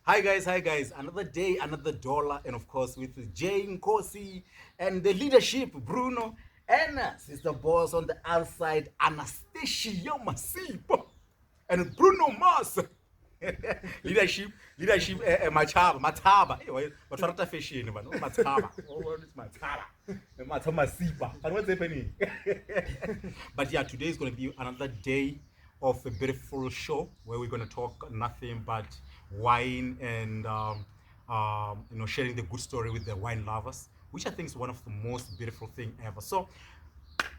Hi guys. Another day, another dollar, and of course with Jay Nkosi and the leadership, Bruno, and Sister Boss on the outside, Anastasia Masipo, and Bruno Mars. leadership, Mataba. Anyway, but for that fashion, but no Mataba. Oh, it's Mataba. Masipa. And what's happening? But yeah, today is going to be another day of a beautiful show where we're going to talk nothing but wine and sharing the good story with the wine lovers, which I think is one of the most beautiful thing ever. So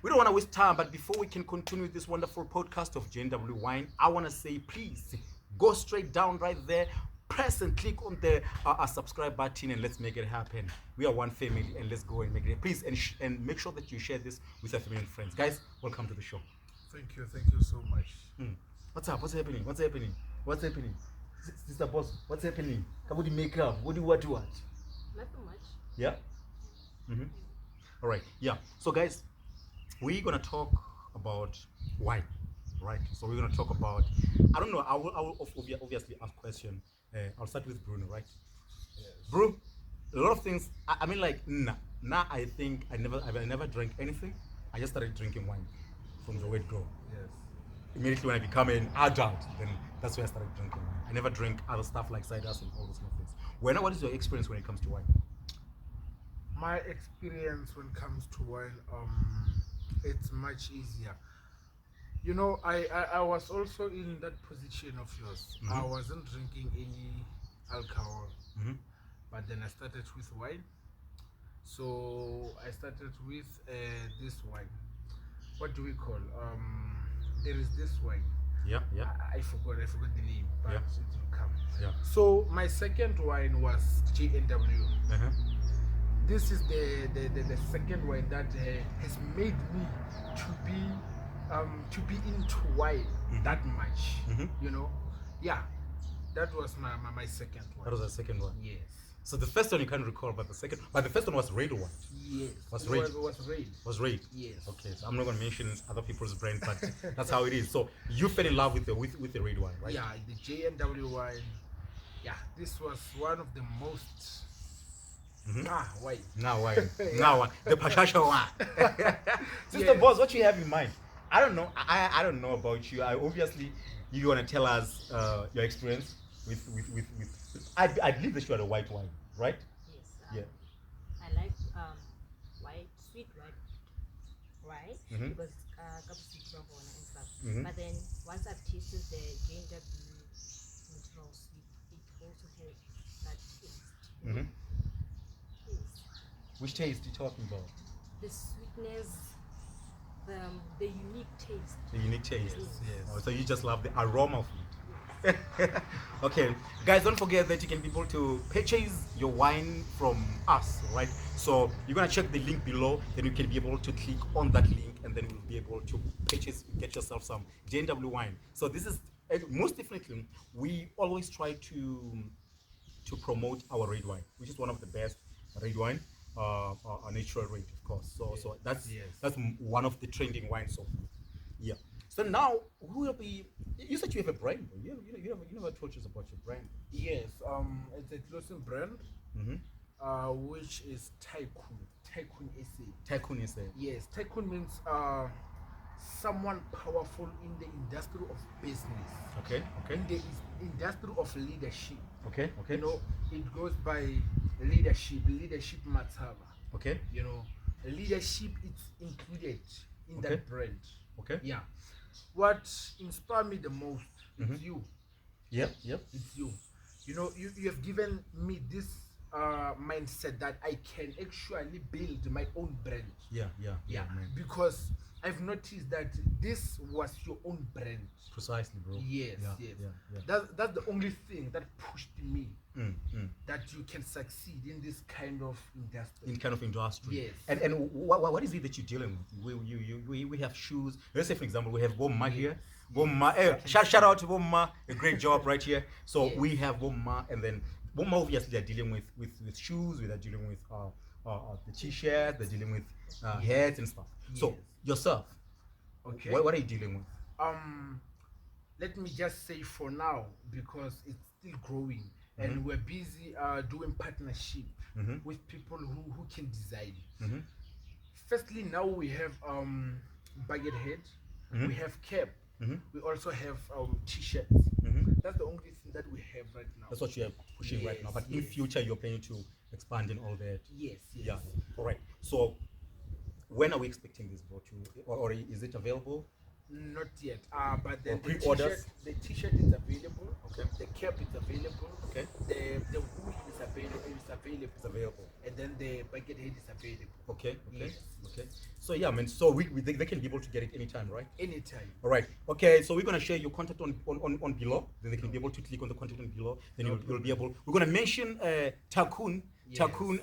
we don't want to waste time, but before we can continue this wonderful podcast of Jnw Wine, I want to say please go straight down right there, press and click on the subscribe button, and let's make it happen. We are one family, and let's go and make it. Please and make sure that you share this with your family and friends. Guys, welcome to the show. Thank you so much. What's up? What's happening? What's happening? What's happening? Sister Boss, what's happening? How would you make up? What do you want to watch? Nothing much. Yeah? All right. Yeah. So, guys, we're going to talk about wine, right? So, we're going to talk about, I don't know, I will obviously ask question. I'll start with Bruno, right? Yes. Bro, a lot of things, I mean, like, now I think I never drank anything. I just started drinking wine from the word go. Yes. Immediately when I become an adult, then that's when I started drinking wine. I never drank other stuff like ciders and all those kind of things. What is your experience when it comes to wine? My experience when it comes to wine, it's much easier. You know, I was also in that position of yours. I wasn't drinking any alcohol, but then I started with wine. So I started with this wine. What do we call? There is this wine. Yeah. I forgot the name, but Yeah. it will come. Yeah. So my second wine was Jnw. This is the second wine that has made me to be into wine that much. You know, yeah, that was my second one. That was the second one. Yes. So the first one you can't recall, but the first one was red wine. Yes. Was It red. was red. Was red. Yes. Okay, so I'm not gonna mention other people's brand, but that's how it is. So you fell in love with the red wine, right? Yeah, the Jnw wine. Yeah, this was one of the most. Wine. Now wine. Now wine. The Pashasha one. Sister Yes. Boss, what you have in mind? I don't know. I don't know about you. I obviously you wanna tell us your experience with. I believe that you are a white wine, right? Yes. Yeah. I like white, sweet white, because sweet and stuff. But then once I've tasted the ginger blue natural sweet, it also has that taste. Yes. Which taste are you talking about? The sweetness, the unique taste. The unique taste. Yes. Oh, so you just love the aroma of it. Okay, guys, don't forget that you can be able to purchase your wine from us, right? So you're gonna check the link below, then you can be able to click on that link, and then you'll be able to get yourself some Jnw wine. So this is most definitely, we always try to promote our red wine, which is one of the best red wine, a natural red, of course. So that's one of the trending wines. So yeah. So now, who will be? You said you have a brand. You never told us about your brand. Yes. It's a clothing brand. Which is Tycoon. Tycoon SA. Tycoon is there. Yes, Tycoon means someone powerful in the industry of business. Okay. In the industry of leadership. Okay. You know, it goes by leadership mataba. Okay. You know, leadership is included in Okay. that brand. Okay. Yeah. What inspired me the most is you. Yep. It's you. You know, you have given me this mindset that I can actually build my own brand. Yeah, man. Because I've noticed that this was your own brand. Precisely, bro. Yes. Yeah. That's the only thing that pushed me that you can succeed in this kind of industry. In kind of industry. Yes. And what is it that you're dealing with? We have shoes. Let's say, for example, we have Bomma here. Bomma. Shout out to Bomma. A great job right here. So we have Bomma, and then Bomma obviously they're dealing with shoes. They're dealing with the t-shirts. They're dealing with hats and stuff. So yourself, Okay. what are you dealing with? Let me just say for now, because it's still growing. and we're busy doing partnership with people who can design. Firstly, now we have bucket head, we have cap, we also have t-shirts. That's the only thing that we have right now. That's what you are pushing right now. But in future, you're planning to expand in all that. Yes. Yeah. All right. So, when are we expecting this bro? Or is it available? Not yet. But the pre-orders? t-shirt is available. Okay. The cap is available. Okay. The hood is available. It's available. And then the bucket head is available. Okay. Yes. Okay. So yeah, man. So they can be able to get it anytime, right? Anytime. All right. Okay. So we're gonna share your contact on below. Then they can be able to click on the content on below. Then you'll be able. We're gonna mention Tycoon. Yes. Tycoon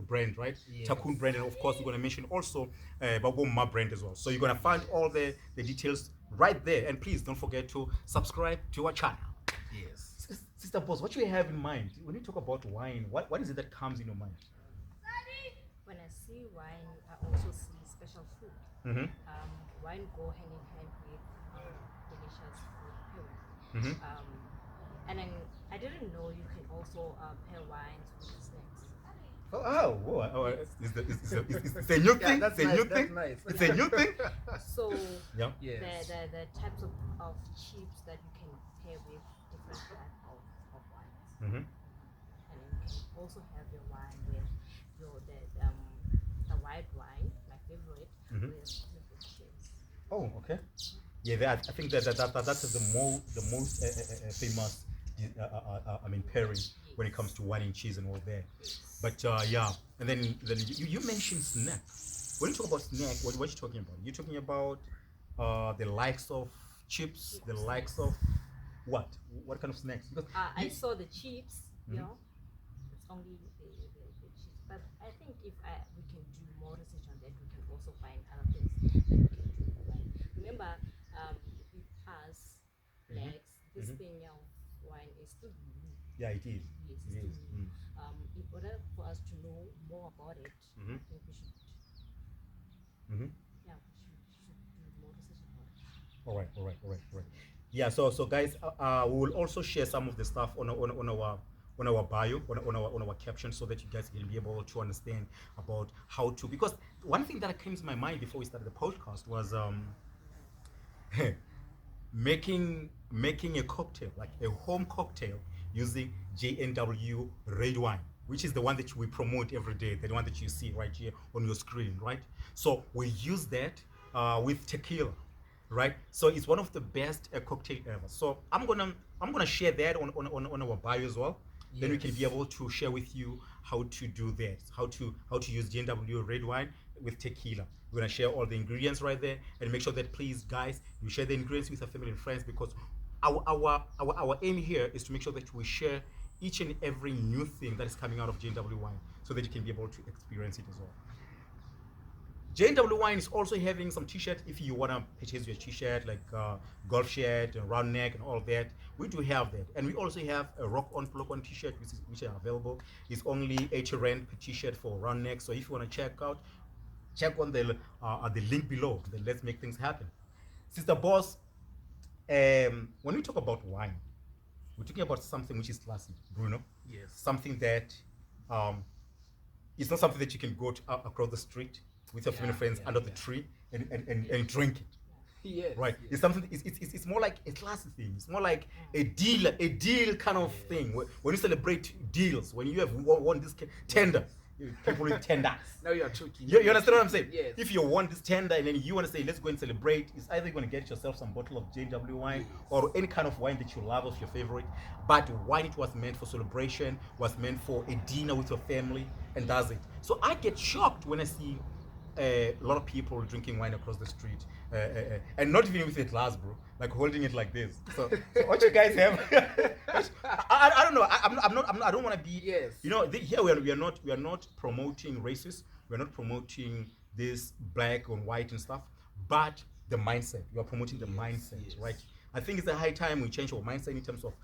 brand, right? Yes. Tycoon brand, and of course we're gonna mention also Baboma brand as well. So you're gonna find all the details right there. And please don't forget to subscribe to our channel. Yes. Sister Boss, what you have in mind when you talk about wine? What is it that comes in your mind? When I see wine, I also see special food. Wine go hand in hand with delicious food. And then I didn't know you can also pair wines with snacks. It's a new thing. That's It's a nice, new that's thing. nice. It's a new thing. So Yeah. Yes. the types of chips that you can pair with different types of wines. And then you can also have your wine with the white wine, my favorite, with chips. Oh, okay. Yeah, I think that is the most famous pairing when it comes to wine and cheese and all that. But yeah, and then you mentioned snack. When you talk about snack, what are you talking about? You're talking about the likes of chips, the likes of what? What kind of snacks? Because I saw the chips, you know, it's only the chips. But I think if we can do more research on that, we can also find other things that we can do. Like, remember, with us blacks, this thing of wine is still new. yeah, it is. Yes, it's It is. still new. In order for us to know more about it, I think we should. Yeah, we should do more research about it. All right. Yeah, so guys, we will also share some of the stuff on our bio, on our caption, so that you guys can be able to understand about how to. Because one thing that came to my mind before we started the podcast was making a cocktail, like a home cocktail, using Jnw red wine, which is the one that we promote every day, the one that you see right here on your screen, right? So we use that with tequila, right? So it's one of the best cocktail ever. So I'm gonna share that on our bio as well. Yes. Then we can be able to share with you how to do that, how to use Jnw red wine with tequila. We're gonna share all the ingredients right there, and make sure that, please guys, you share the ingredients with your family and friends, because our aim here is to make sure that we share each and every new thing that is coming out of Jnw wine, so that you can be able to experience it as well. Jnw wine is also having some t-shirts. If you want to purchase your t-shirt, like golf shirt and round neck and all that, we do have that. And we also have a rock on block on t-shirt, which are available. It's only 80 rand per t-shirt for round neck. So if you want to check on the link below. Then let's make things happen. Sister Boss, when we talk about wine, we're talking about something which is classy, Bruno. Yes. Something that it's not something that you can go to, across the street with your family and friends under the tree and drink it. Yes. Right. Yes. It's something. It's more like a classy thing. It's more like a deal kind of thing. When you celebrate deals, when you have won this tender, people with tenders. Now you are choking. You understand what I'm saying? Yes. If you want this tender and then you want to say, let's go and celebrate, it's either you're going to get yourself some bottle of Jnw wine or any kind of wine that you love, of your favorite. But wine, it was meant for celebration, was meant for a dinner with your family, and that's it. So I get shocked when I see a lot of people drinking wine across the street, and not even with a glass, bro, like holding it like this. So what you guys have? I don't know. I don't want to be. Yes. You know, here we are not promoting races. We are not promoting this black and white and stuff, but the mindset. We are promoting the mindset, right? I think it's a high time we change our mindset in terms of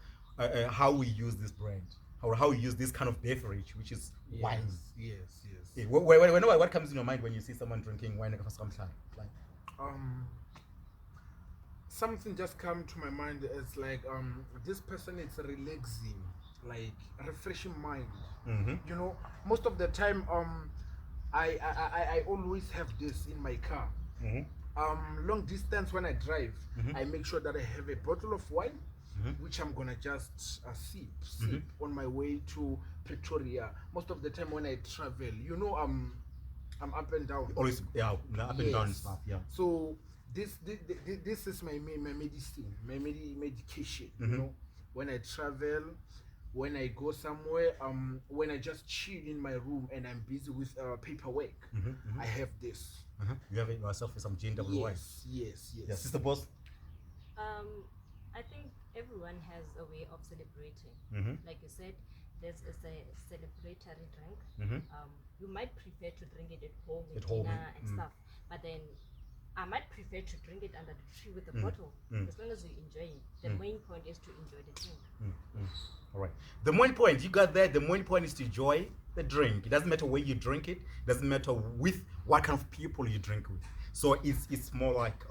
how we use this brand, or how we use this kind of beverage, which is wine. Yes. Yeah, what comes in your mind when you see someone drinking wine like something just come to my mind. It's like this person is relaxing, like refreshing mind. You know, most of the time I always have this in my car. Long distance when I drive, I make sure that I have a bottle of wine, which I'm gonna just sip on my way to Pretoria. Most of the time when I travel, you know, I'm up and down. Always, yeah, up and down and stuff, yeah. So this is my medicine, my medication. You know, when I travel, when I go somewhere, when I just chill in my room and I'm busy with paperwork, I have this. You have it yourself with some Jnw wine. Yes. Yeah, sister boss. I think everyone has a way of celebrating. Like you said, there's a celebratory drink. You might prefer to drink it at home with dinner and stuff, but then I might prefer to drink it under the tree with a bottle. As long as you enjoy it, the main point is to enjoy the drink. All right. The main point, you got that. The main point is to enjoy the drink. It doesn't matter where you drink it. It doesn't matter with what kind of people you drink with. So it's more like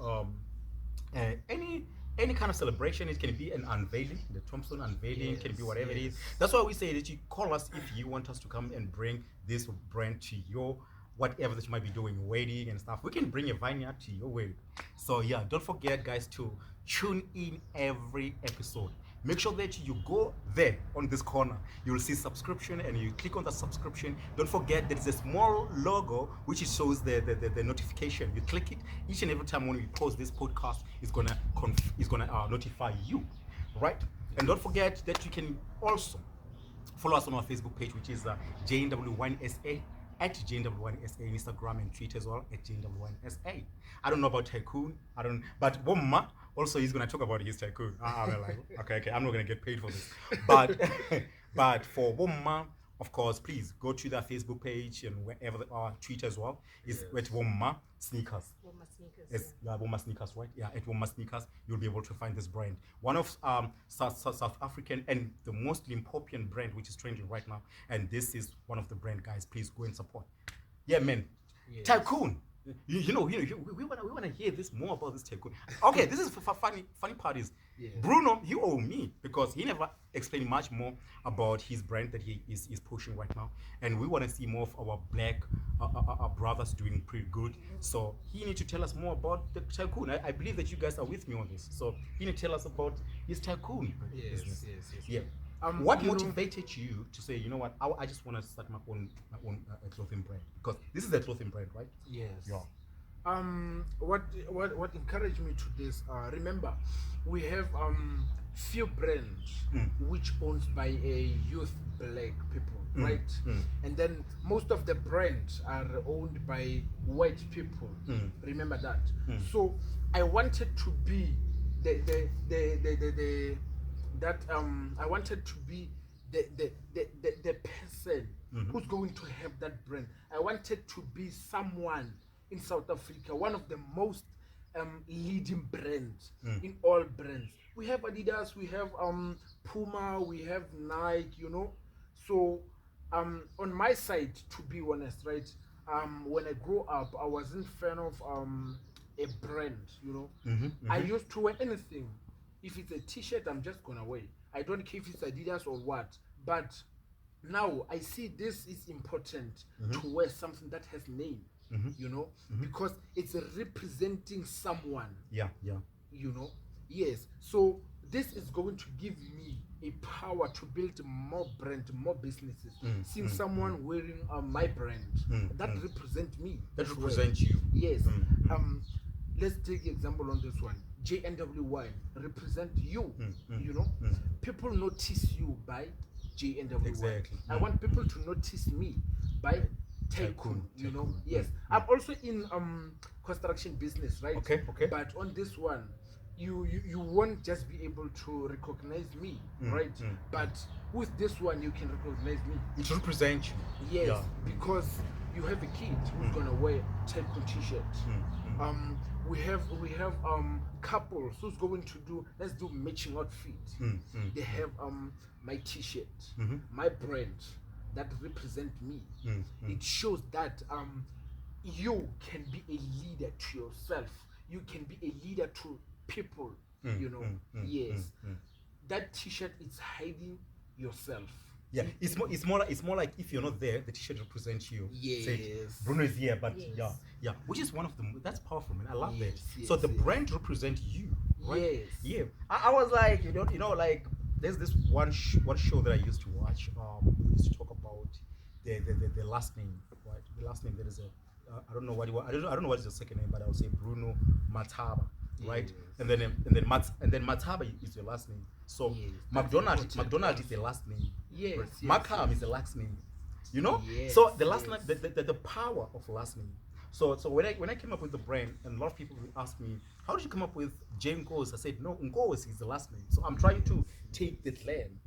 any kind of celebration. It can be an unveiling, the Thompson unveiling. It can be whatever it is. That's why we say that you call us if you want us to come and bring this brand to your whatever that you might be doing, wedding and stuff. We can bring a vineyard to your wedding. So yeah, don't forget, guys, to tune in every episode. Make sure that you go there on this corner. You will see subscription and you click on the subscription. Don't forget there is a small logo which shows the notification. You click it each and every time when we post this podcast. It's gonna notify you, right? And don't forget that you can also follow us on our Facebook page, which is Jnw at Jnw Instagram and Twitter as well at Jnw. I don't know about Tycoon. But Bomma also he's gonna talk about his Tycoon. I'm like, okay, I'm not gonna get paid for this. But for Bomma, of course, please go to their Facebook page and wherever they are, Twitter as well. It's at Bomma Sneakers. Bomma Sneakers. Yes, Bomma Sneakers, right? Yeah, at Bomma Sneakers, you'll be able to find this brand. One of South African and the most popular brand which is trending right now. And this is one of the brand, guys. Please go and support. Yeah, man. Yes. Tycoon. We want to hear this more about this Tycoon. Okay, this is funny part is Bruno, you owe me because he never explained much more about his brand that he is pushing right now, and we want to see more of our black our brothers doing pretty good. So he need to tell us more about the Tycoon. I believe that you guys are with me on this. So he need to tell us about his Tycoon business. Yeah. What motivated you to say, you know what, I just want to start my own clothing brand? Because this is a clothing brand, right? Yes. Yeah. What encouraged me to this? Remember, we have few brands which owned by a youth black people, right? And then most of the brands are owned by white people. Remember that. So I wanted to be I wanted to be the person who's going to have that brand. I wanted to be someone in South Africa, one of the most leading brands in all brands. We have Adidas, we have Puma, we have Nike, you know. So on my side, to be honest, right, when I grew up, I wasn't fan of a brand, you know. I used to wear anything. If it's a t-shirt, I'm just gonna wear. I don't care if it's Adidas or what. But now I see this is important to wear something that has name, you know, because it's representing someone. Yeah. You know, yes. So this is going to give me a power to build more brand, more businesses. Seeing someone wearing my brand that represent me. That represents you. Yes. Let's take example on this one. Jnw wine represent you. You know, people notice you by Jnw exactly. wine. I want people to notice me by Tycoon. You know, yes. I'm also in construction business, right? Okay. But on this one, you won't just be able to recognize me, right? But with this one, you can recognize me. It represents you. Yes, because you have a kid who's gonna wear Tycoon t-shirt. We have couples who's going to do, let's do matching outfit. They have my t-shirt, my brand that represent me. It shows that you can be a leader to yourself. You can be a leader to people, yes. That t-shirt is hiding yourself. Yeah, it's more like if you're not there, the t-shirt represents you. Yes. Say, Bruno is here, but yeah, which is one of them. That's powerful, man. I love that. So the brand represents you, right? Yes. Yeah. I was like, like there's this one show that I used to watch. We used to talk about the last name, right? The last name. There is a I don't know what I don't know what is the second name, but I would say Bruno Mataba, right? Yes. And then Mataba is your last name. So McDonald is the last name. Yes. Right? Yes, Macam is the last name. Yes, So the last name, the power of last name. So when I came up with the brand, and a lot of people will ask me, how did you come up with Jnw? I said, no, Nkosi is the last name. So I'm trying to take that land,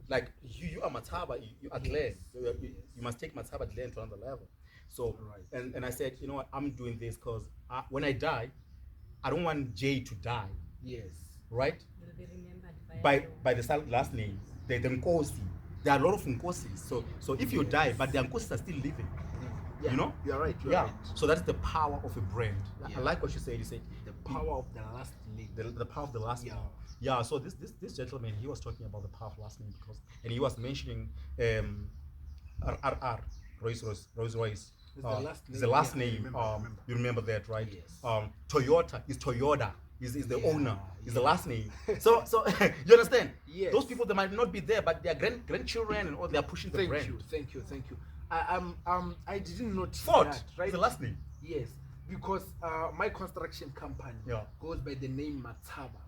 like you are Mataba, you are Glenn. You must take Mataba Glenn to another level. So and I said, you know what, I'm doing this because when I die, I don't want Jay to die. Yes. Right? Will be remembered By the last name, the Nkosi. There are a lot of Nkosis. So if you die, but the Nkosis are still living. Yeah. You're right. Right. So that's the power of a brand. Yeah. I like what you said. You said the power of the last name. The power of the last name. Yeah. So this gentleman, he was talking about the power of last name and he was mentioning RR Rolls Royce. It's the last name. Remember. You remember that, right? Yes. Toyota is Toyota. Is the owner. Is the last name. So you understand? Yes. Those people, they might not be there, but their grandchildren and all, they are pushing the brand. Thank you. I didn't notice Ford that, right? is the last name. Yes, because my construction company goes by the name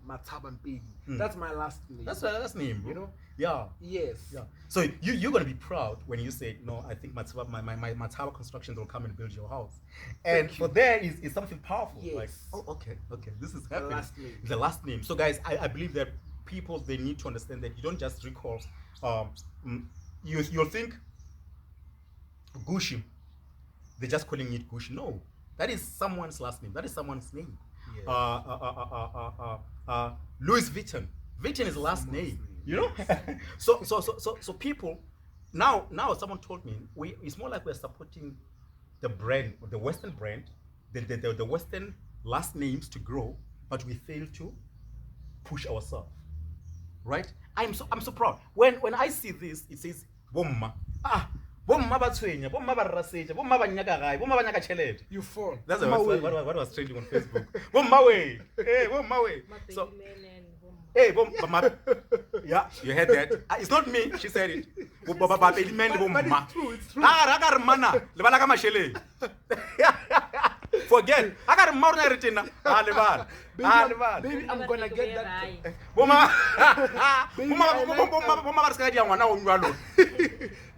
Mataba Baby. That's my last name. That's my last name, bro. Yeah. Yes. Yeah. So you're gonna be proud when you say, no, I think Mataba, my Mataba Constructions will come and build your house. And for there is something powerful. Yes. Like, oh, okay, this is happening. The last name. So guys, I believe that people, they need to understand that you don't just recall. You'll think Gucci, they're just calling it Gucci. No, that is someone's last name. That is someone's name. Yes. Louis Vuitton. Vuitton is the last name. So people now someone told me it's more like we're supporting the brand, the Western brand, the Western last names to grow, but we fail to push ourselves. Right? I'm so proud. When I see this, it says Bomma. Bomma batshwenya, bomma ba rasetja, bomma ba nyaka gae, bomma ba nyaka chelete. You fall. That's what was trending on Facebook. Bomma way. Hey, bomma way. So hey, bomma. Yeah, you heard that. It's not me, she said it. But it's true. Mana, lebala ka mashele. Forget. I got a more retina. Baby, I'm gonna get that.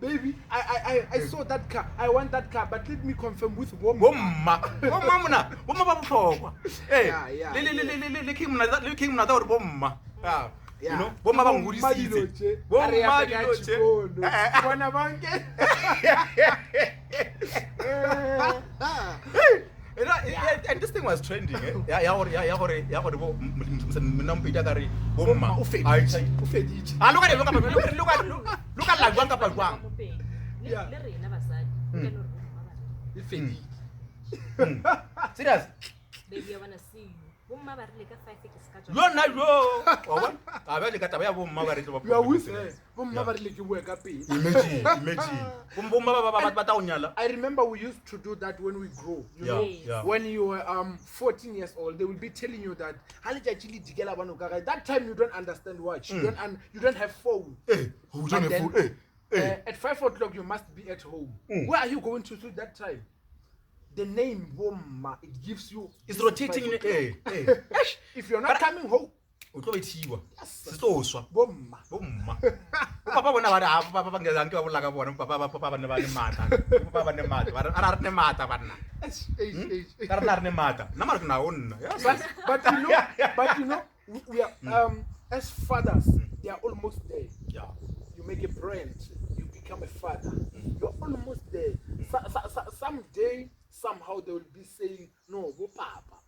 Baby, I saw that car. I want that car, but let me confirm with Bomma. Hey, Bomma bangudisitse. Bomma diloche. And this thing was trending. Serious? Baby, I wanna see you. Bomma ba rile ka 5 You are with her. Imagine. I remember we used to do that when we grow. You know, when you were 14 years old, they will be telling you that that time you don't understand what you don't have phone. At 5 o'clock you must be at home. Where are you going to that time? The name Bomma, it gives you. It's rotating in the air. If you're not coming home, Bomma. Papa bona ba papa ngeza nke ba bolla ka bona papa ba ne ba le mata. Papa ba ne mata. Ara ne mata bana. Ka rena re ne mata. Na mara na onna. But you know, we are as fathers, they are almost there. Yeah. You make a brand, you become a father. You're almost there. Someday, somehow they will be saying, no, go papa.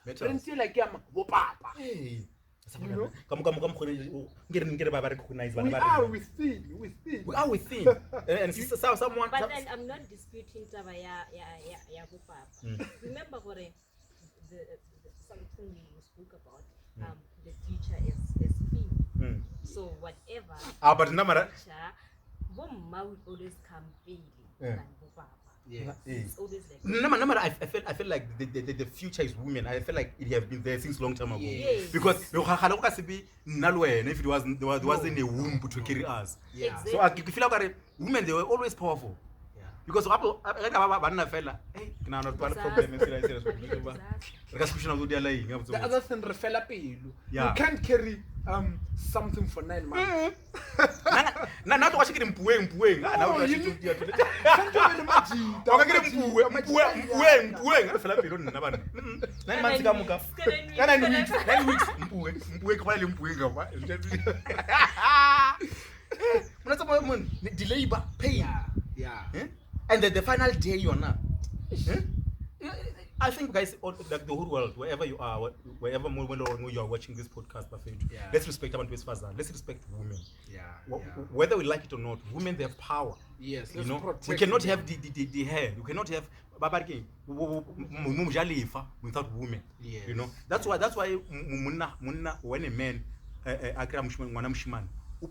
Until like go papa. Hey. You know? We are within. And someone. But then I'm not disputing taba ya go papa. Remember something we used spoke about the future is female. So whatever but number future, bomma will always come early Yeah. than bobaba. Yes. It's always like number I feel like the future is women. I feel like it has been there since long time ago. Yes. Because if it wasn't there wasn't a womb to carry us. Yeah. Exactly. So I feel like women, they were always powerful. Yeah. Because hey, can I not part of problem? The other thing, refella pelu. Yeah. You can't carry something for 9 months. Not watching it in Pueng. Oh, you need- Delay pain. Yeah. And the final day you're not. I think, guys, like the whole world, wherever you are, wherever you are watching this podcast, Yeah. let's respect our fathers. Let's respect women. Yeah. Whether we like it or not, women, they have power. Yes. You let's know, protect we cannot them. have the hair. You cannot have without women. Yes. You know, that's why when a man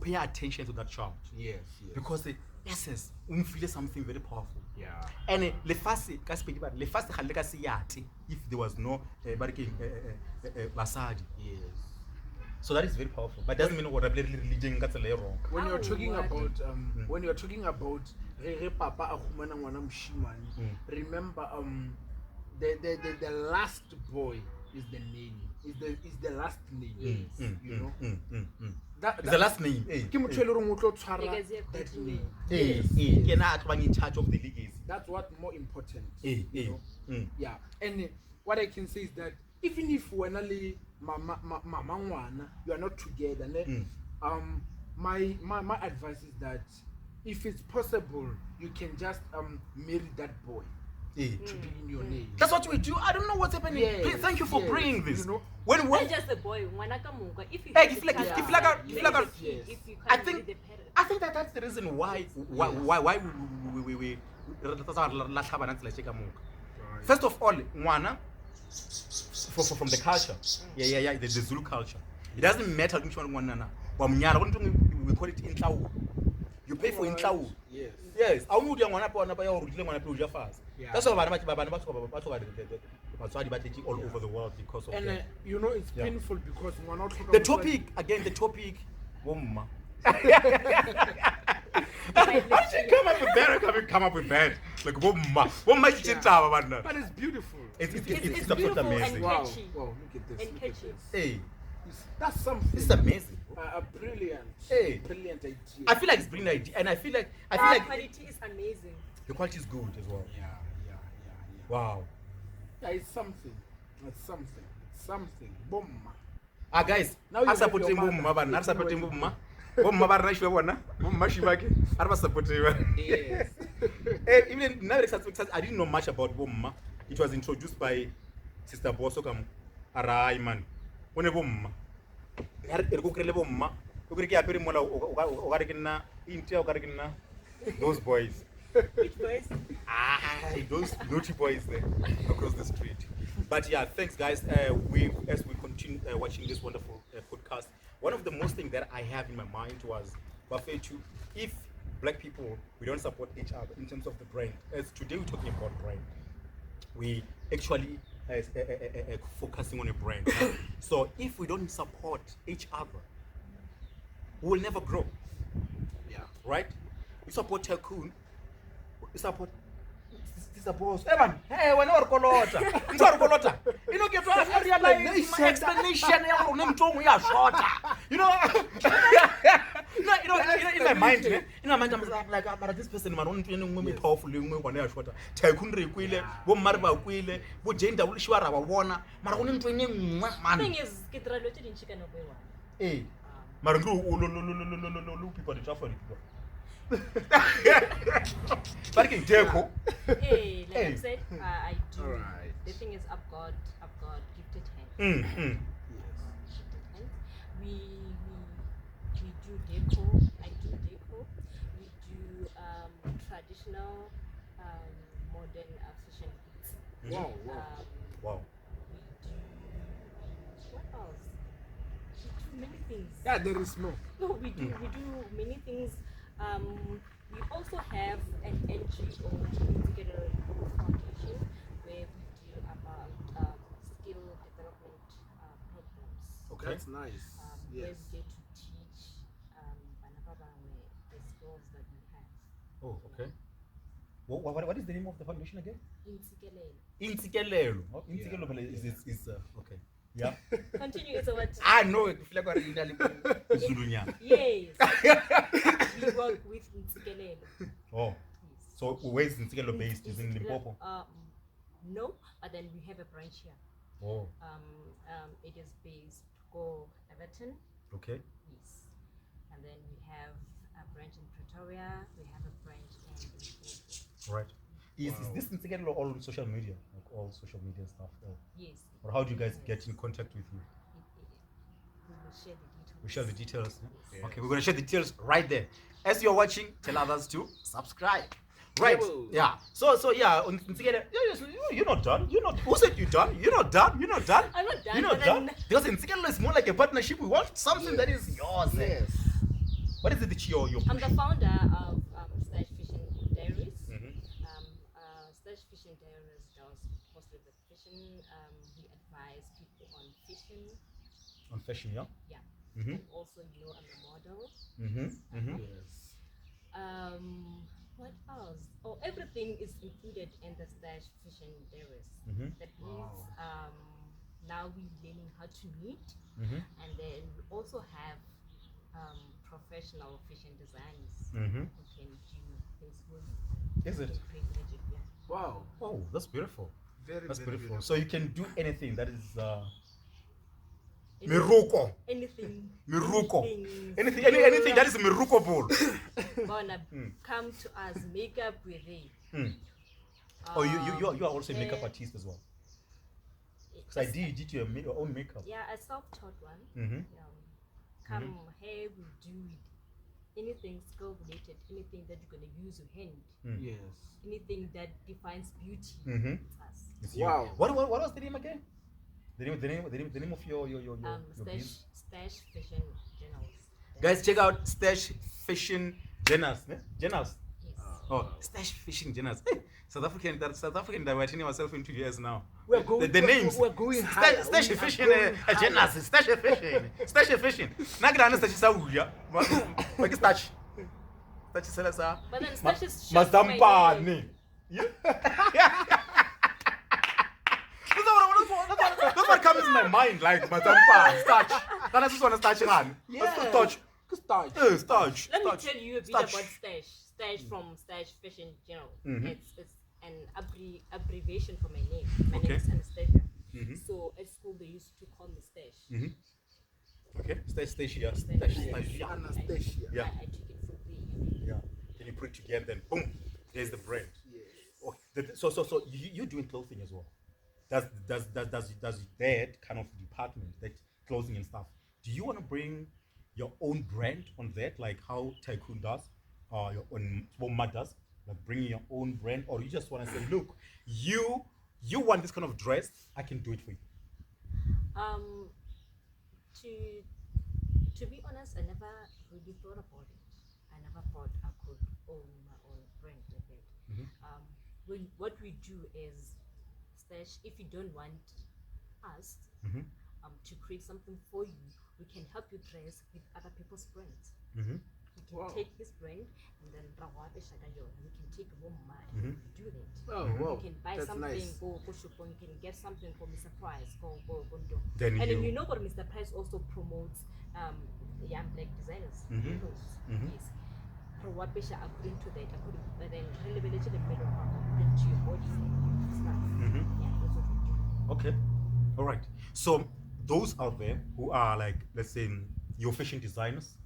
pay attention to that child, Yes. because they feel something very powerful. Yeah. And if there was no basadi. Yes. So that is very powerful, but doesn't mean what religion got wrong. When you're Oh, talking what? about re papa a humana ngwana moshimane, remember the last boy is the name, is the last name. You know. That It's the last name. Ke motho e le reng o tlo tshwara Legacy of that the name. Yes. In charge of the legacy. That's what more important. You You know? Yeah. And what I can say is that even if when only mama ngwana, you are not together, my advice is that if it's possible, you can just marry that boy to be in your name. That's what we do. I don't know what's happening. Yes, Please, thank you for yes, bringing this. you know. When not just the boy, ngwanaka munga. If you Hey, get if the like- child, if like a- you if like a- make the kid, yes. if you I can't think- marry the parents. I think that's the reason why first of all, ngwana from the culture, the Zulu culture, it doesn't matter which one ngwana. We call it inhlawu. You pay for inhlawu. Yes. Yes, I would ngwana pa ona pa ya o rutile ngwana pe o ja fast. Yeah. That's why bana ba batswadi ba tletse all over the world because of And that. you know it's Yeah. painful because ngwana o tlhoka The motswadi- topic, bomma. By How did you come up with that? Come up with that. Like bomma is Yeah. But it's beautiful. It's It's absolutely beautiful and amazing. Wow. catchy. Wow, look at this. And look at catchy. this. Hey, That's something. this is amazing. A brilliant, Hey. brilliant idea. I feel like it's brilliant idea, and I feel like Quality is amazing. the quality is good as well. Yeah. Wow. Yeah, it's something. It's something. It's something. Boom. Guys, Now you I'm have supporting your mother. bomma, but I'm supporting bomma. Bomma ba rashwa bona. Bomma shibake. I'm supporting. Yes. Even now, I didn't know much about bomma. It was introduced by Sister Boso kam arai man. One bomma. Er go krele bomma. O kre ke apere mola o ga re ke nna intia o ga re ke nna those boys. Which boys? Those naughty boys there across the street. But yeah, thanks guys. As we continue watching this wonderful podcast, one of the most things that I have in my mind was, if black people, we don't support each other in terms of the brand. As today we're talking about brand, we actually focusing on a brand. So if we don't support each other, we will never grow. Yeah. Right? We support Tycoon. We support this boss. Evan, hey, when or kolota. You know, get to realize my explanation ya shorter. You know, in my mind, I'm like, but this person man only powerful ngwe shorter. Tycoon re kwile, bo mmare ba kwile, bo gender wo shwara ba bona, mara go ntwe ngwe man. Thing is, ke try lo tse dintsi ka nako e one. Eh. Mara ngru lo people the traffic people. But again, Jeko. Hey, like Hey. I said, I do. Alright. The thing is, I've got gifted hands. Yes. Gifted hands. We do deco. I do deco. We do traditional, modern fashion bits. Wow. Um, Wow. we do what many things. Yeah, there is no. No, we do many things. We also have an NGO, Together Foundation, where we deal about skill development programs. Okay. That's nice. Where Yes. we get to teach the skills that we have. Oh, okay. What is the name of the foundation again? Intsikelelo. Oh, is okay. Yeah. Continue, so what? I know it. Feel like Zulunya. Yes. We work with Intsikelelo. Oh. Yes. So where is Ntikelo based? Is in Limpopo? No, but then we have a branch here. Oh. It is based go Everton. Okay. Yes. And then we have a branch in Pretoria. We have a branch in Limpopo. Right. Is Wow. this Ntikelo all on social media? Like all social media stuff? Yes. Or how do you guys get in contact with you? We will share the details. We share the details. Yes. Okay, we're gonna share the details right there. As you're watching, tell others to subscribe. Right. Yeah. So yeah, you're not done. You're not. Who said you're done? You're not done. You're not done. I'm not done. You're not but done. then- Because in Ntikelo is more like a partnership. We want something that is yours. Yes. What is it that you're I'm the pushing? founder of Stash Fishing Diaries. Mhm. Stash Fishing Diaries does mostly the fishing. We advise people on fishing. On fashion, yeah. Yeah. Mhm. And also, I'm a model. Yes. What else? Oh, everything is included in the Stash Fishing Diaries. Mhm. That means Wow. now we're learning how to knit, Mhm. and then we also have professional fishing designers Mhm. who can do things for you. Is it? Can create magic, yeah. Wow. Oh, that's beautiful. Very, That's very beautiful. So you can do anything that is Anything- miruko. Anything. Miruko. Anything. Anything that is miruko ball. Gonna come to us, makeup with it. Oh, you are also a makeup artist as well. Because I did your own makeup. Yeah, a self-taught one. Mhm. Come here, we do it. Anything skill related, anything that you're gonna use your hand, Yes. anything that defines beauty. Mhm. It's us. It's you. Wow. What was the name again? The name of your biz? Stash Fishing Journals. Guys, check out Stash Fishing Journals. Journals. Yes. Oh, Stash Fishing Journals. Hey, South African that we're turning ourselves into years now. We're going. The names. We're going higher. Stash We are Fishing going higher. Journals. Stash Fishing. Stash Fishing. Nagrana Stash Sauya. What is Stash? Stash Selasa. But then Stash is short for my name. Mazampane. That's what comes in my mind, like Mazampa, starch. That's just want to starch on. Yeah. Starch. Starch. Starch. Let me Starch. tell you a bit Starch. about Stash. Stash from Stash Fishing Journal. Mhm. It's an abbreviation for my name. My Okay. name is Anastasia. Mhm. So at school they used to call me Stash. Mhm. Okay. Stash. Yeah. Stash. Stash. Yeah. Anastasia. Yeah. I took it from there. Yeah. Then you put it together, then boom, there's the brand. Yes. Oh, so you're doing clothing as well. Does that kind of department, that clothing and stuff? Do you want to bring your own brand on that, like how Tycoon does, or your own Bomba does, like bringing your own brand, or you just want to say, look, you want this kind of dress, I can do it for you. To be honest, I never really thought about it. I never thought I could own my own brand like that. Mhm. What we do is Stash. If you don't want us Mhm. to create something for you, we can help you dress with other people's brands. Mhm. We can Wow. take his brand and then we can take Bomba and Mhm. do that. Oh, wow. You can buy That's something, nice. go shop, you can get something for Mr. Price, go do. Then And you- then you know what Mr. Price also promotes young black designers. Mhm. clothes. Mhm. Yes. Prowapisha according to that, but then relevant to the middle according to your body stuff. Mhm. Yeah, that's what we do. Okay. All right. So those out there who are like, let's say, your fashion designers,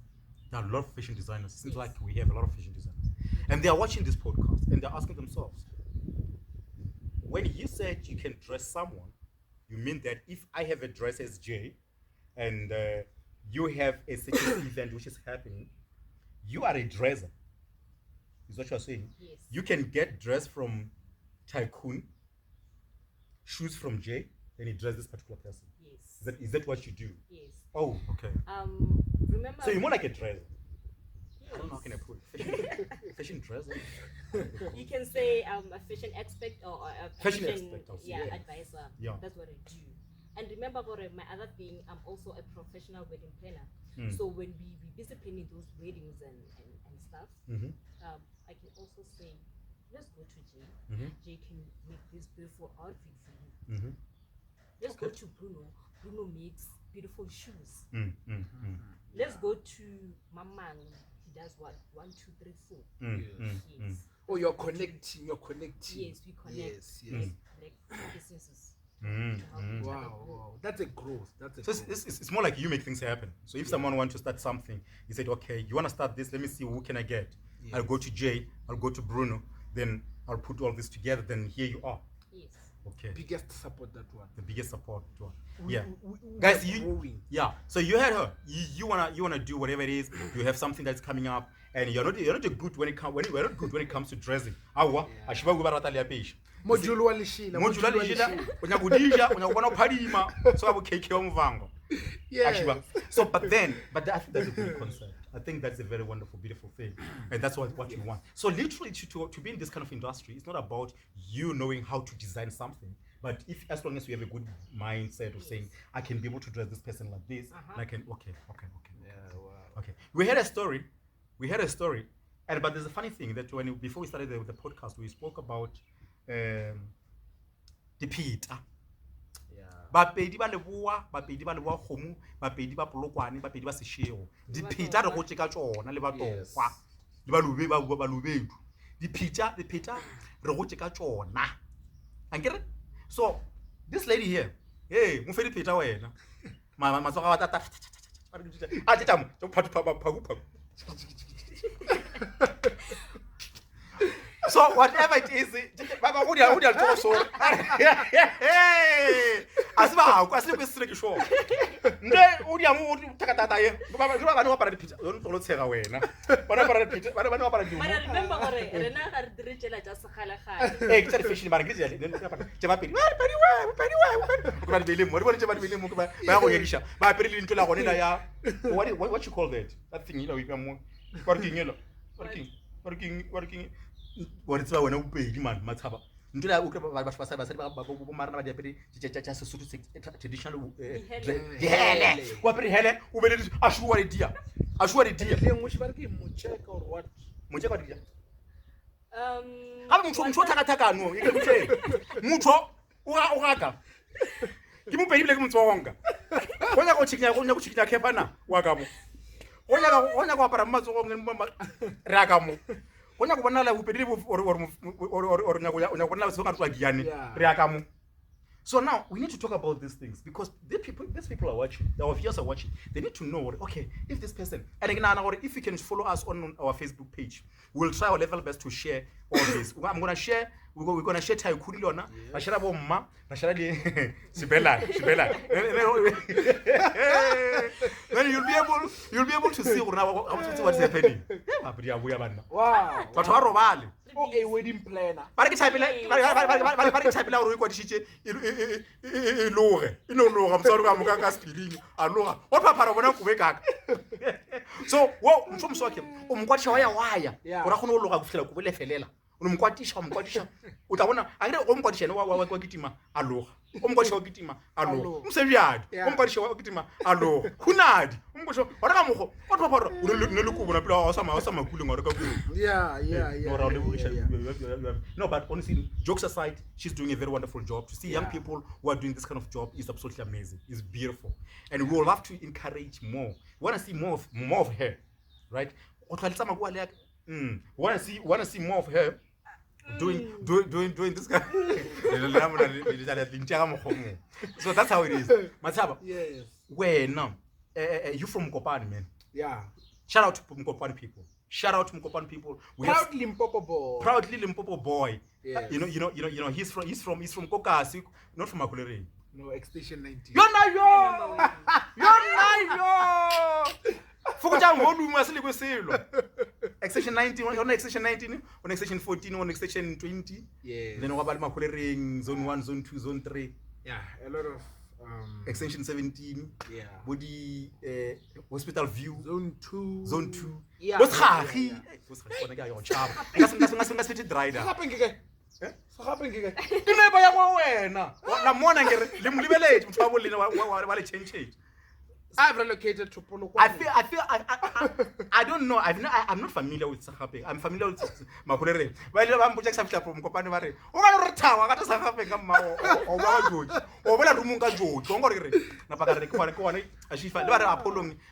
there are a lot of fashion designers. It seems Yes. like we have a lot of fashion designers. And they are watching this podcast and they're asking themselves, when you said you can dress someone, you mean that if I have a dress as Jay and you have a certain event which is happening, you are a dresser. Is what you're saying? Yes. You can get dress from Tycoon, shoes from Jay, then you dress this particular person. Yes. Is that what you do? Yes. Oh, okay. Remember. So you're more like a dresser. Yes. I don't know how can I put it. Fashion dresser. You can say a fashion expert or a Fashion expert, I'll say. yeah, advisor. Yeah. That's what I do. And remember, my other thing, I'm also a professional wedding planner. So when we busy planning those weddings and stuff, I can also say, let's go to Jay. Jay can make this beautiful outfit for you. Let's go to Bruno. Bruno makes beautiful shoes. Let's go to Mamang. He does what? 1, 2, 3, 4. Yes. Oh, you're connecting. Yes, we connect. Yes. Like businesses. Wow. That's a growth. So it's more like you make things happen. So if someone wants to start something, you said, okay, you want to start this, let me see, who can I get? Yes. I'll go to Jay, I'll go to Bruno, then I'll put all this together, then here you are. Yes. Okay. Biggest support, that one. The biggest support one. Yeah. Guys, so you heard her. You wanna do whatever it is. You have something that's coming up, and you're not good when it comes to dressing. Ashiba go barata le page. Module wa lishila. Onya budija, onya bona phadima, so abo keke omvango. Yeah. So I think that's a good concept. I think that's a very wonderful, beautiful thing, and that's what you want. So literally, to be in this kind of industry, it's not about you knowing how to design something, but as long as you have a good mindset of saying, I can be able to dress this person like this, and I can. Okay. Yeah. Wow. Okay. We had a story, but there's a funny thing that before we started the podcast, we spoke about the Peter. Bapedi ba leboa kgomo, bapedi ba polokwane, bapedi ba seshego. Dipheta re go tsheka tsona le batokwa. Le balube ba balobedu. Dipheta re go tsheka tsona. Ankere? So this lady here, hey, mo fe dipheta wena. Matsoga wa tata. A tshamo, tso phaku. So whatever it is, baba go dia tlo so. Asiba ke sure. Nde o dia mo takatata ye. Baba ke ba no para dipitsa. O ntlo tshega wena. Bana para dipitsa, bana para di. But remember gore rena ga re diretsela tsa segalagale. Ke tsare fashion mara ke tsale. Nne para tsheba pedi. Pedi. Ko ba di mo, re tsheba di mo ba go yedisha. Ba pedi le ntlo la gone la ya. What you call that? That thing you mo. Working. What it's when you pay man mataba. Until I woke up about Marna tja Sesotho traditional yeah. What pretty hele, who made it ashua dear. Language Mucheka or what? Mucheka dear. I'm from Taka no, you can say Mucho Waka. Give me pay like Mutonga. When I go chicken Capana, Wakamu. When I go para Mazo Ragamu. Ona go bona la bopedi or nyakona so ka tswa giane re akamu. So now we need to talk about these things because these people are watching, our viewers are watching. They need to know, okay, if this person, and again, if you can follow us on our Facebook page, we'll try our level best to share all this. I'm gonna share. We're gonna share Thai Kulilona. I share about Ma. I share the Sibella. Then you'll be able to see what's happening. Wow. But how Oh, a wedding planner. But type la go dishitse ilore. Ino I'm sorry I'm ka speeding. Alora. What papa bona go bekaka. So, wo mfumsoke umkwatisha waya. Ora khona o loga go fela go belefelela. Umkwatisha. Utabona akere umkwatisha wa kitima aloga. Umkwatisha wa kitima aloga. Umsebiyadi. Umkwatisha wa kitima aloga. Kunadi. Umkwatisha ora ka mogo. What papa ne le kubo na pila wa sama kule ngore ka kulo. Yeah. No, but honestly, jokes aside, she's doing a very wonderful job. To see young people who are doing this kind of job is absolutely amazing. It's beautiful, and we will have to encourage more. We want to see more of her, right? We want to see more of her doing this kind. So that's how it is. Matsaba. Yes. Where now? You from Mkopane, man? Yeah. Shout out to Mkopane people. Proudly Limpopo boy. Yes. You know. He's from Kokasi, not from Makulere. No, extension 19. You're Fukuta volume asili kwesilo. Extension 19, on extension 19, on extension 14, on extension 20. Yes. Then wabali Makulere zone 1, zone 2, zone 3. Yeah, a lot of Extension 17, yeah. body hospital view, Zone 2. Yeah. Yeah. What's yeah, khaki? yeah. What's khaki? Kona ke ya chaba. Ngasiphethe dry da. Sakapeng ke? Sa gapeng ke? Ke ne ba ya mo wena. La mona ngere le molibeletse motho wa bolena wa le change. I've relocated to Polokwane. I don't know. I'm not familiar with Sakhape. I'm familiar with Makulere. Ba ile ba mpotsa sa fitla from kopane ba re o ga re thawa ka Sakhape ka mma o ba joji o bola rumong ka joji o ngore re na pa ka re ke one ashifa le ba re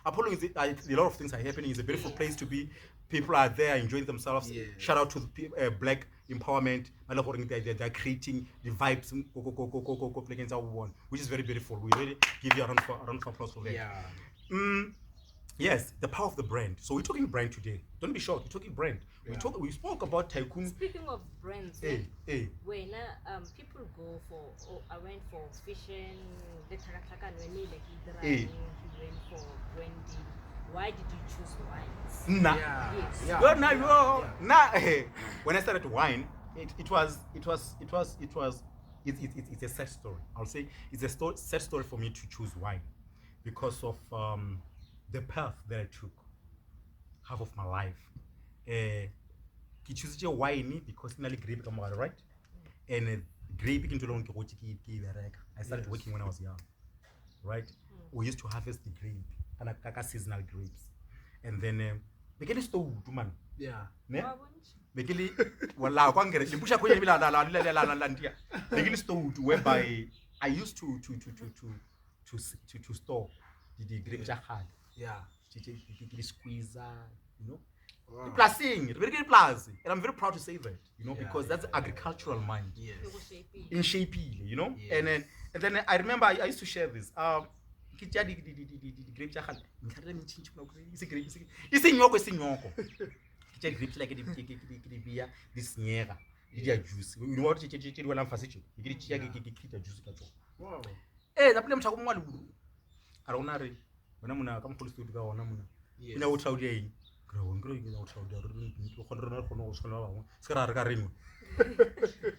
Apollo is a lot of things are happening. It's a beautiful place to be. People are there enjoying themselves. Yeah. Shout out to the black empowerment. They're creating the vibes, which is very beautiful. We really give you a round of applause for that. Yeah. Yes, the power of the brand. So we're talking brand today. Don't be shocked. We're talking brand. Yeah. We spoke about Tycoon. Speaking of brands, Hey. when people go for, I went for fishing, the Tarakaka, when he went for brandy. Why did you choose wines? Nah. Yeah. Yes. Yeah. Well, now, Yeah. nah. When I started wine, it's a sad story. I'll say it's a sad story for me to choose wine because of the path that I took half of my life. I choose wine because I grape, right? And grape into long I started Yes. working when I was young, right? We used to harvest the grape and seasonal grapes, and then begin to man. Yeah. Ne? Why wouldn't you? Begili wala kwangere libusha kwenye bila la ndia. Begili store whereby I used to store the grape jahad. Yeah. The squeezer, you know. Wow. Plasing, very good plasing. And I'm very proud to say that, you know, Yeah, because that's agricultural mind. Yes. It was shapy. In shapey, you know. Yes. And then I remember I used to share this. Kitja the grape jahad. Isinyoko. Kitja grapes like the beer, this nyega, the juice. You know what you want to facet you. You get juice. Wow. The problem is that I don't know. When I'm going to come to the studio, Yes. you know what I'm saying?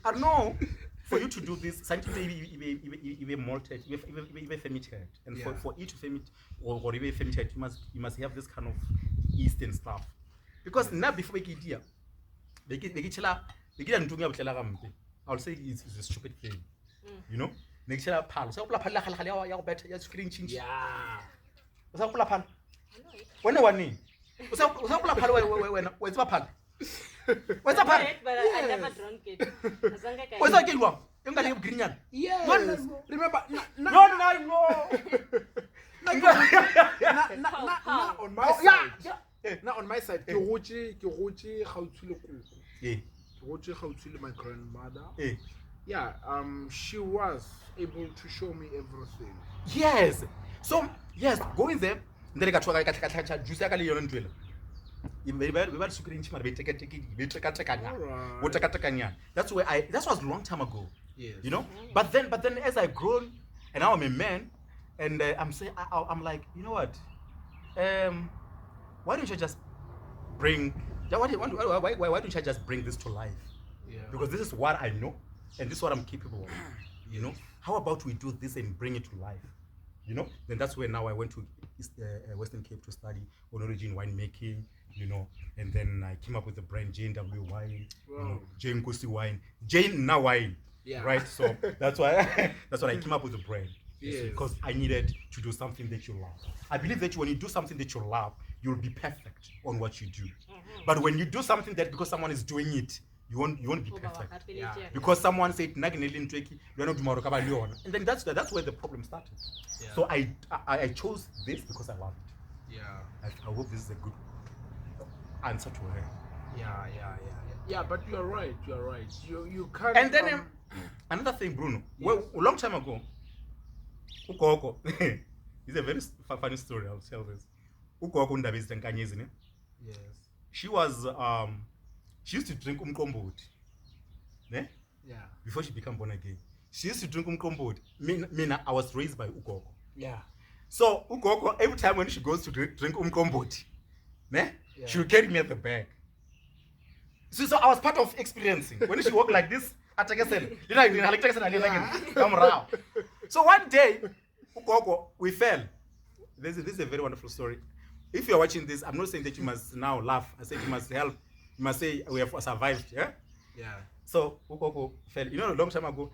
I know for you to do this, something even malted, even fermented, and Yeah. for it to ferment or even fermented, you must have this kind of yeast and stuff. Because now before we get here, I'll say it's a stupid thing, you know. Yeah. I know it. When one name, what's up? What's up? But I never drank it. What's that? You got green. Yes. Remember, No. Now on my side. Now on my side, ke gotse gautsi le koko. Ke gotse gautsi le my grandmother. Yeah, she was able to show me everything. Yes. So yes, going there. Then I got juice. I got you on drill. That's where that was a long time ago. Yes. You know. But then as I grown and now I'm a man, and I'm like, you know what? Why don't you just bring? Why don't you just bring this to life? Yeah. Because this is what I know, and this is what I'm capable of. You know. How about we do this and bring it to life? You know. Then that's where now I went to Western Cape to study on origin winemaking. You know, and then I came up with the brand Jnw wine, Wow. you know, Jane Kosi wine, Jane na wine. Yeah. Right. So that's why I came up with the brand. Yes. Because I needed to do something that you love. I believe that when you do something that you love, you'll be perfect on what you do. But when you do something that because someone is doing it, you won't be perfect. Yeah. Because someone said "Naginelin tweki, you're not tomorrow kabaliona," and then that's where the problem started. Yeah. So I chose this because I love it. Yeah. I hope this is a good answer to her. Yeah, but you're right. You can't. And then another thing, Bruno. Yes. Well, a long time ago, Ukoko. It's a very funny story. I'll tell this. Ukoko ndabizita nkanyezi ne. Yes. She used to drink umkomboti. Ne? Yeah. Before she became born again. She used to drink umkomboti. Mina, I was raised by Ukoko. Yeah. So Ukoko, every time when she goes to drink umkomboti, ne? Yeah. She'll carry me at the back. So I was part of experiencing. When she walked like this, so one day, we fell. This is a very wonderful story. If you're watching this, I'm not saying that you must now laugh. I said you must help. You must say we have survived. Yeah. Yeah. So fell. You know, a long time ago,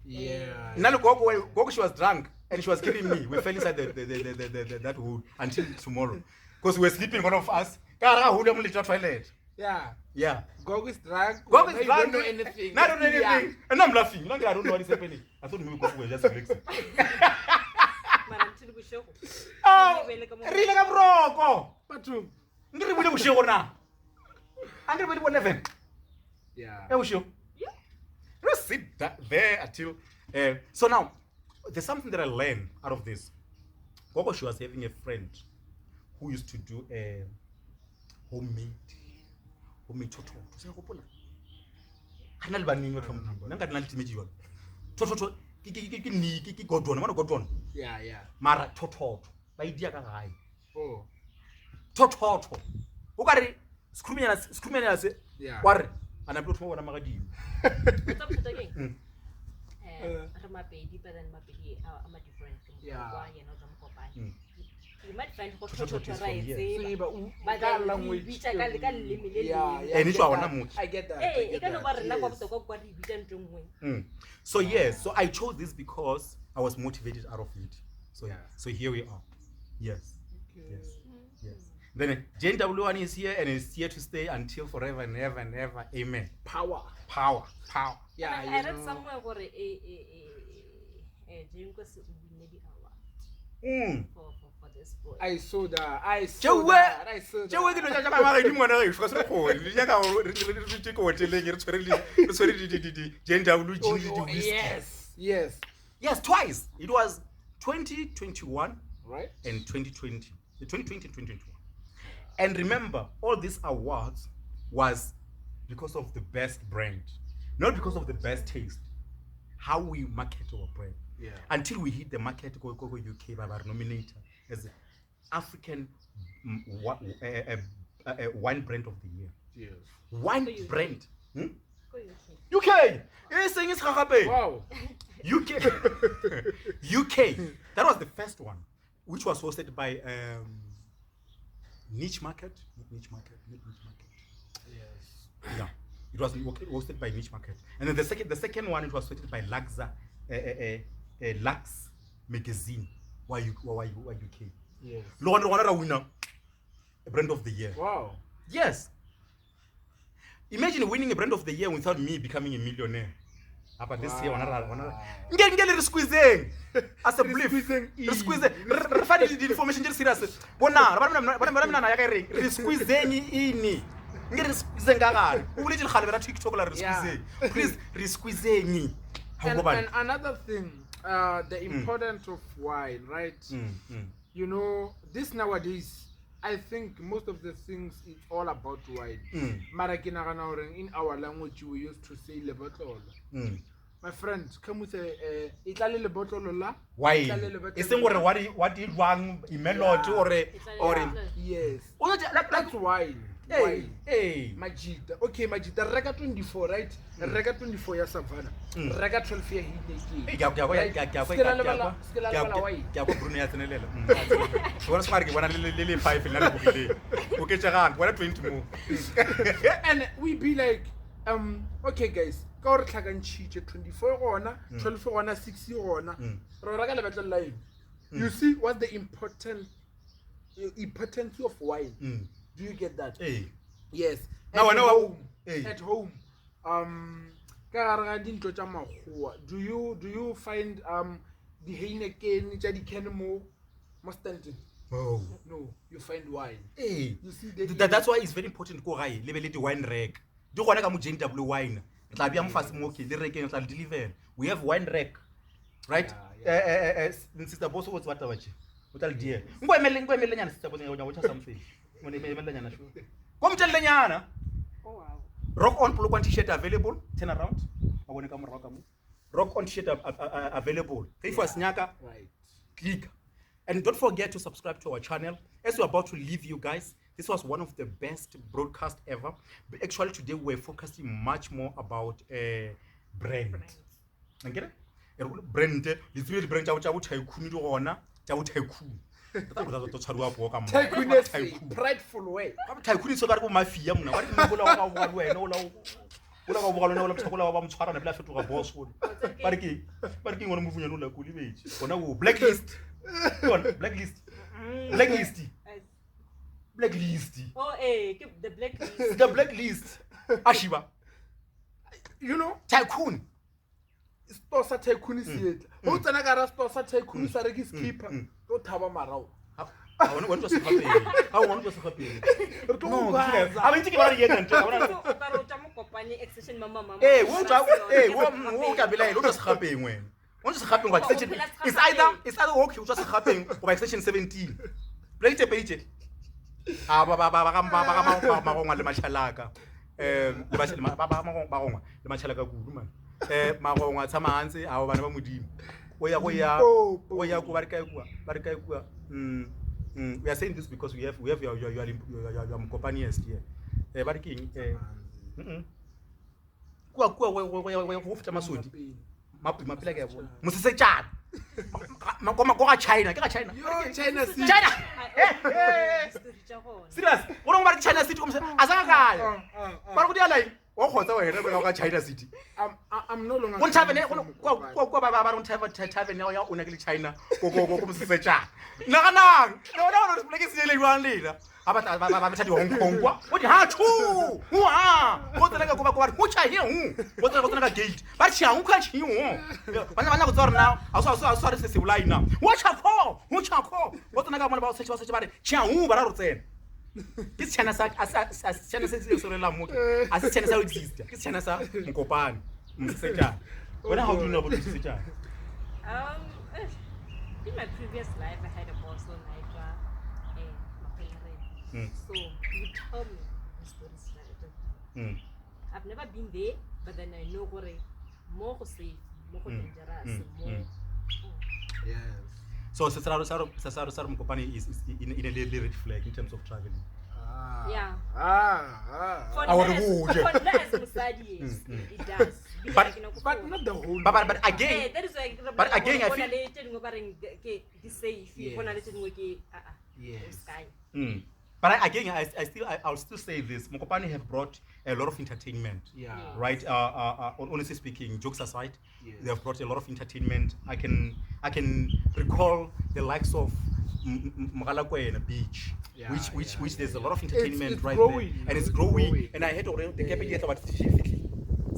Yeah. Now Gogo, she was drunk and she was killing me. We fell inside that wood until tomorrow, because we were sleeping. One of us. Yeah. Yeah. Gogo is drunk. Gogo is You drunk. don't know anything. I don't know anything. And I'm laughing. I don't know what is happening. I thought maybe Gogo was just relaxing. Oh, really? Bathroom. Yeah. Let's sit there until. So now, there's something that I learned out of this. Gogo, she was having a friend who used to do a homemade toto. So Gogo, hana le baneng batho ba motho. Nna ka dina le timedi yona. Toto ki godwana, mana godwana. Yeah. Mara toto. Ba idia ka gae. Oh. Toto. O ka re screwmenya se. Yeah. Wa re ana plot mo bona magadimo. You might find I get that. So yes, so I chose this because I was motivated out of it. So Yeah. so here we are. Yes. Yes. Then Jnw is here and is here to stay until forever and ever and ever. Amen. Power. Yeah, I read somewhere where for this boy. I saw that. Yes, twice. It was 2021 Right? and 2020. The 2020 and 2021. And remember, all these awards was because of the best brand, not because of the best taste. How we market our brand. Yeah. Until we hit the market, go UK by our nominator as African wine brand of the year. Yes. Wine UK. brand. UK. Wow. UK. UK. That was the first one, which was hosted by Niche Market. Niche Market. Yes. Yeah. It was hosted by Niche Market. And then the second one, it was hosted by Laxa, Lux Magazine. Why UK? Yes. Winner, a brand of the year. Wow. Yes. Imagine winning a brand of the year without me becoming a millionaire. But this year, ngeke squeezing as a belief. Squeezing. Refer the information just serious. Bona, bana ya ka re squeezing ini. Ngeke squeezing ka gare. O bule dikgale ba TikTok la re squeezing. Please, re squeezing. And another thing, the importance of wine, right? You know, this nowadays, I think most of the things it's all about wine. In our language, we used to say le bottle. My friend, come with a le bottle la. Why? It's what you want melody or yes. That's wine. Hey. Majida. Okay, Majida. Rega 24, right? Rega 24 ya Savannah. Rega 12 ya Hideki. And we be like, okay guys, ka re tlhakantsitse 24 gona, 12 gona, 6 gona. Re rega le batla line. You see what's the importance of wine? Do you get that? Hey. Yes. At home. Do you find the Heineken tja di can mo stand? Oh. No, you find wine. Hey. You see That's why it's very important go gae le be le di wine rack. Di gona ka mo Jnw wine. Tla bia mo fase mo ke le rekeng tla deliver. We have wine rack. Right? Sister boss what's what about you? What tell dear. Ngo emele nyana sister boss ngo cha something. Mo ne emele nyana sho. Go mtelle nyana. Oh wow. Rock on polo t-shirt available. Turn around. I want to come rock am. Rock on t-shirt available. If was nyaka, right. Click. And don't forget to subscribe to our channel. As we're about to leave you guys, This was one of the best broadcasts ever. But actually, today we're focusing much more about brand. Get it? Brand. It's really brand. Tycoon, prideful way. Tycoon is so bad. Mafia. What do you blacklist. Blacklist. Oh, the blacklist. The blacklist. Ashiba. You know, Tycoon. Stosa tycoon is it. Who tsena ka ra stosa tycoon sa re ke skipper. Go thaba marao. I want to happy. I want to happy. No, I mean, think about it again. Hey, what can be like? What's happening when? What's happening? What section? It's either okay, just happening by section 17. Play the page. Le machalaka. Le machalaka kudu man. Maronga tsama hansi abo bana ba modimo. Oya ku barika. We are saying this because we have your companions here. But king wo fita masodi mapila ke bona mosesetsana makoma China ke China serious bona ba China city komse azaka kaya ba go dia lai o khotsa wena ba ka China city I'm no longer go tavene go ba ba tavene ya una ke China go mosesetsana na no pleke se le jwang lela ba di Hong Kong kwa o di ha thu go tsena ka go ba go cha he go tsena ka gate ba tshi ang ka tshi bana go tsora na a so re se bulai na wa cha kho go tsena ka bona ba se ba re tshi ang ba ra ro tsena ke tshana sa tshana se se la mo a se tshana sa exist ke tshana sa mkopane msetjana wena how do you know about msetjana? In my previous life, I had a boss on Hydra and so you tell me the stories right. I've never been there, but then I know what more safe, more dangerous, more. Yes. So Sasaro Mkopani is in a little red flag in terms of traveling. Yeah. For as Musadi, it does. But not the whole. But again, that is why. But again, I feel. Yes. But again, I'll still say this. Mokopani have brought a lot of entertainment. Yeah. Right. Honestly speaking, jokes aside, they have brought a lot of entertainment. I can recall the likes of Mgalakwe Beach, which there's a lot of entertainment it's right growing, there, and it's growing. And I had already the capital about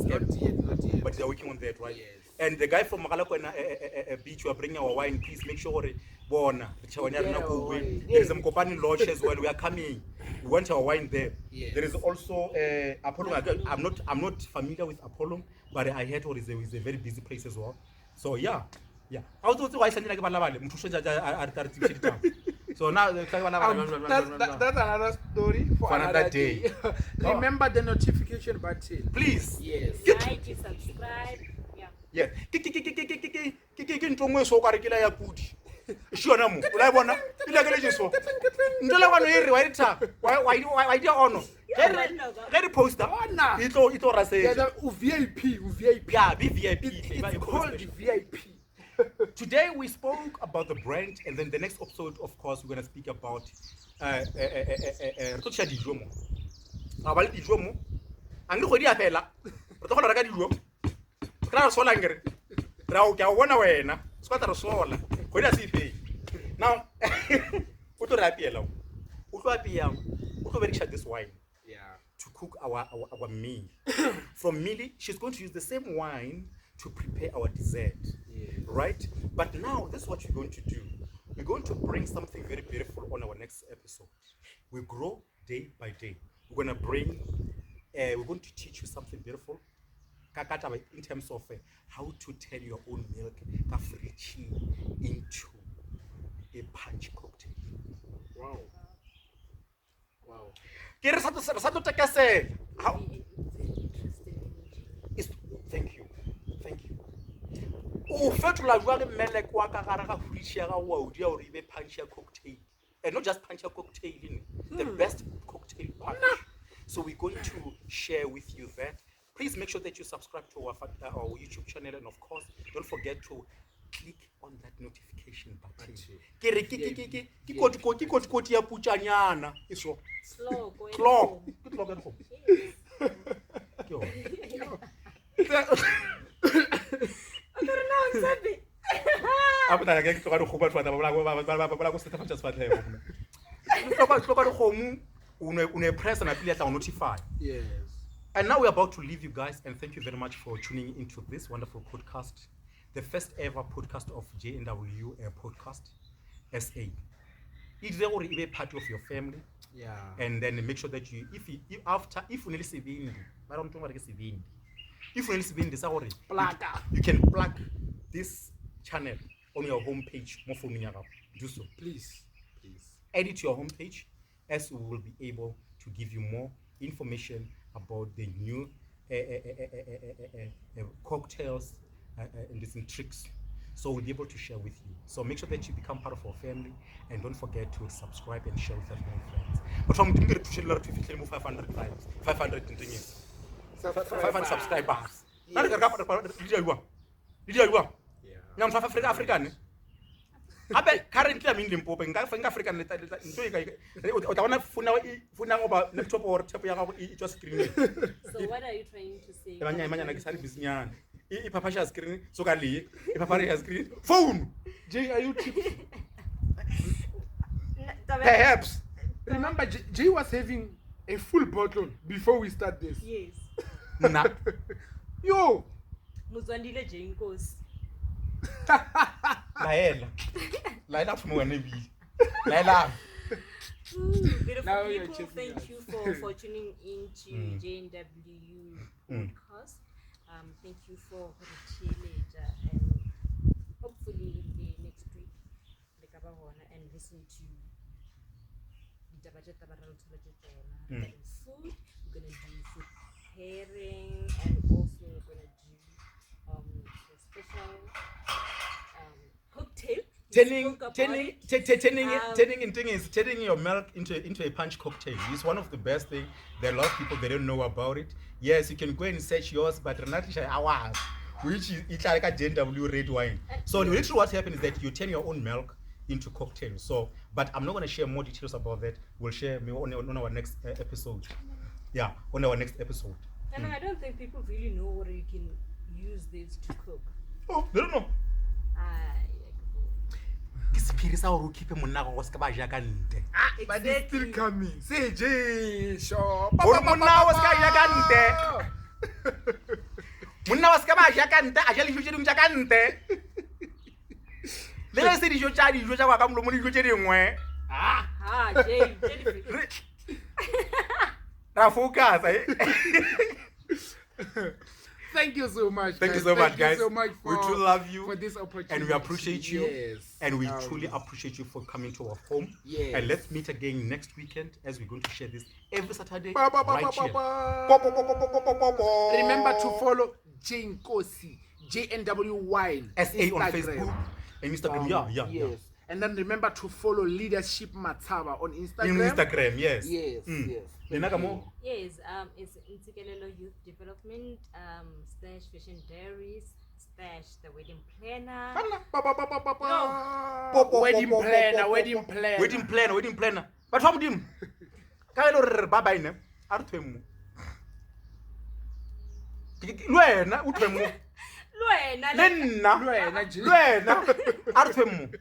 Not yet. but they're working on that, right? Yes. And the guy from Mgalakwe Beach, we are bringing our wine. Please make sure there is some company lodge as well. We are coming. We want our wine there. Yes. There is also Apollo. I'm not familiar with Apollo, but I heard it is a very busy place as well. So yeah. I was also why sending like so now That's another story for another day. Remember the notification button. Please. Yes. Like, subscribe. Yeah. Ntongo so ka re ke la ya pudi. Shona mo. O la bona? Ile ke le jeso. Ntola bana e re wa itha. Why dia ono? Get poster. Ito ra se. VIP. Yeah, VIP. It's called the VIP. Today we spoke about the brand, and then the next episode, of course, we're gonna speak about dijo mo. Abali dijo mo. Ang go di apela. Re tlo reka dijo. Ra sola ngere. Ra o ke a bona wena. Skwa ra sola. Go di se fe. Now, o tlo ra apela. O tlo apea. O tlo berekisha this wine. To cook our meal. From Millie, she's going to use the same wine to prepare our dessert. Right? But now, this is what we're going to do. We're going to bring something very beautiful on our next episode. We grow day by day. We're going to teach you something beautiful in terms of how to turn your own milk into a punch cocktail. Wow. Thank you. O fetola jwa le mele kwa ka gara ga fridge ya ga wa o dia o ribe punch cocktail. And not just punch cocktail. the best cocktail punch. So we're going to share with you that. Please make sure that you subscribe to our YouTube channel, and of course, don't forget to click on that notification button. Koti ya puchanyana. Iso. Slow. Go Clock. Yes. And now we're about to leave you guys, and thank you very much for tuning into this wonderful podcast, the first ever podcast of Jnw Podcast SA. It's a part of your family. Yeah. And then make sure that you, if you need to I don't know what it is. If you need to you can plug this channel on your homepage. Do so. Please. Add it to your homepage, as we will be able to give you more information about the new cocktails and different tricks. So we'll be able to share with you. So make sure that you become part of our family, and don't forget to subscribe and share with your friends. But from 500 times, 500 things, 500 subscribers. Yeah. African. Currently I'm in Limpopo. African. So what are you trying to say? Ipapasha screen, so kali. Ipapari screen. Phone. Jay, are you tips? Perhaps. Remember, Jay was having a full bottle before we start this. Yes. Nah. Yo. Muzwandile Jinkos. Laila from Wenebi. Laila. Beautiful you're people, checking thank you for tuning into Jnw Podcast. Thank you for the later, and hopefully the next week and listen to the food. We're gonna do food pairing, and also we're gonna do a special cocktail. Turning your milk into a punch cocktail is one of the best things. There are a lot of people, they don't know about it. Yes, you can go and search yours, but ours, which is it's like a Jnw red wine. So literally what happens is that you turn your own milk into cocktails. So, but I'm not going to share more details about that. We'll share on our next episode. Yeah, on our next episode. And I don't think people really know what you can use this to cook. Oh, they don't know. But it's still coming. Say Jay, sure. Thank you so much. Thank you so much, guys. We truly love you for this opportunity, and we appreciate you. Yes. And we truly appreciate you for coming to our home. Yes. And let's meet again next weekend, as we're going to share this every Saturday. Remember to follow Jinkosi, Jnw Wine SA on Facebook and Instagram. Yes. And then remember to follow Leadership Mataba on Instagram. Instagram, yes. Yes, yes. Yes, it's Intikelelo Youth Development, / Fashion Diaries, / The Wedding Planner. Wedding planner. But from him, Kailo Babaine, Artemu. Luena, Artemu.